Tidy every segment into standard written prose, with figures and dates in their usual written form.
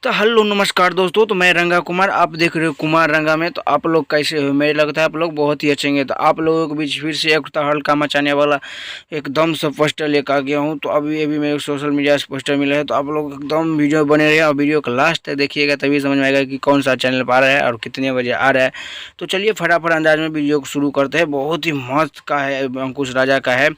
तो हेलो नमस्कार दोस्तों, तो मैं रंगा कुमार, आप देख रहे हो कुमार रंगा में। तो आप लोग कैसे हो? मेरे लगता है आप लोग बहुत ही अच्छे हैं। तो आप लोगों के बीच फिर से एक हल्का मचाने वाला एकदम से पोस्टर लेकर आ गया हूँ। तो अभी मेरे सोशल मीडिया से पोस्टर मिला है, तो आप लोग एकदम वीडियो बने रहे और वीडियो का लास्ट तक देखिएगा, तभी समझ में आएगा कि कौन सा चैनल पर आ रहा है और कितने बजे आ रहा है। तो चलिए फटाफट अंदाज में वीडियो को शुरू करते हैं। बहुत ही मस्त का है, अंकुश राजा का है,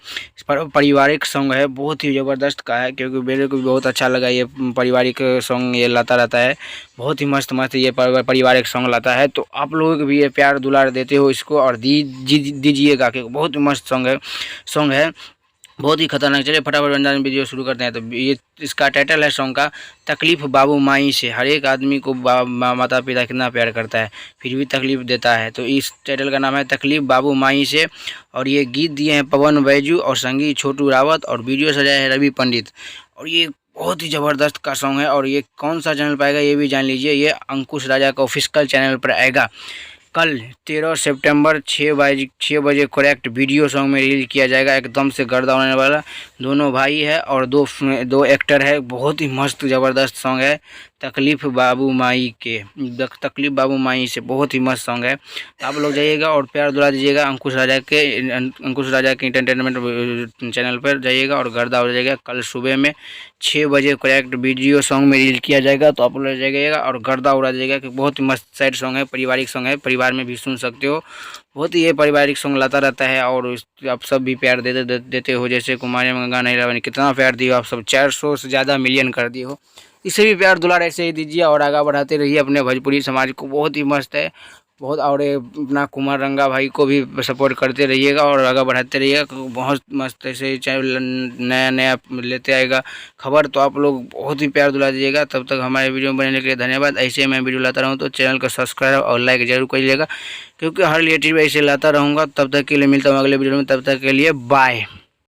पारिवारिक सॉन्ग है, बहुत ही ज़बरदस्त का है, क्योंकि मेरे को भी बहुत अच्छा लगा ये पारिवारिक सॉन्ग ये लाता रहता है। बहुत ही मस्त मस्त ये पारिवारिक सॉन्ग लाता है। तो आप लोग भी ये प्यार दुलार देते हो इसको और दीजिएगा, क्योंकि बहुत ही मस्त सॉन्ग है बहुत ही खतरनाक। चलिए फटाफट अंदाज में वीडियो शुरू करते हैं। तो ये इसका टाइटल है सॉन्ग का, तकलीफ़ बाबू माई से। हर एक आदमी को माता पिता कितना प्यार करता है, फिर भी तकलीफ़ देता है। तो इस टाइटल का नाम है तकलीफ़ बाबू माई से। और ये गीत दिए हैं पवन बैजू और संगीत छोटू रावत और वीडियो सजाया है रवि पंडित। और ये बहुत ही ज़बरदस्त का सॉन्ग है। और ये कौन सा चैनल पर आएगा ये भी जान लीजिए, ये अंकुश राजा का ऑफिशियल चैनल पर आएगा। कल 13 सितंबर 6 बजे करेक्ट वीडियो सॉन्ग में रिलीज किया जाएगा। एकदम से गर्दा होने वाला, दोनों भाई है और दो एक्टर है। बहुत ही मस्त ज़बरदस्त सॉन्ग है तकलीफ़ बाबू माई के, तकलीफ़ बाबू माई से। बहुत ही मस्त सॉन्ग है। तो आप लोग जाइएगा और प्यार दुला दीजिएगा अंकुश राजा के इंटरटेनमेंट चैनल पर जाइएगा और गर्दा हो जाएगा। कल सुबह में 6 बजे करेक्ट वीडियो सॉन्ग में रिलीज किया जाएगा। तो आप लोग जाइएगा और गर्दा उड़ा दीजिएगा, कि बहुत ही मस्त सैड सॉन्ग है, पारिवारिक सॉन्ग है, परिवार में भी सुन सकते हो। बहुत ही ये पारिवारिक सॉन्ग लाता रहता है और आप सब भी प्यार देते हो। जैसे कुमार में गाना नहीं कितना प्यार दिए आप सब, 400 से ज़्यादा मिलियन कर दिए हो। इसे भी प्यार दुलार ऐसे ही दीजिए और आगे बढ़ाते रहिए अपने भोजपुरी समाज को। बहुत ही मस्त है बहुत। और अपना कुमार रंगा भाई को भी सपोर्ट करते रहिएगा और आगे बढ़ाते रहिएगा। बहुत मस्त ऐसे चैनल नया नया लेते आएगा खबर। तो आप लोग बहुत ही प्यार दुला दीजिएगा। तब तक हमारे वीडियो में बनने के लिए धन्यवाद। ऐसे मैं वीडियो लाता रहूँ तो चैनल को सब्सक्राइब और लाइक जरूर करिएगा, क्योंकि हर रिलेटिव ऐसे लाता रहूँगा। तब तक के लिए मिलता हूँ अगले वीडियो में, तब तक के लिए बाय।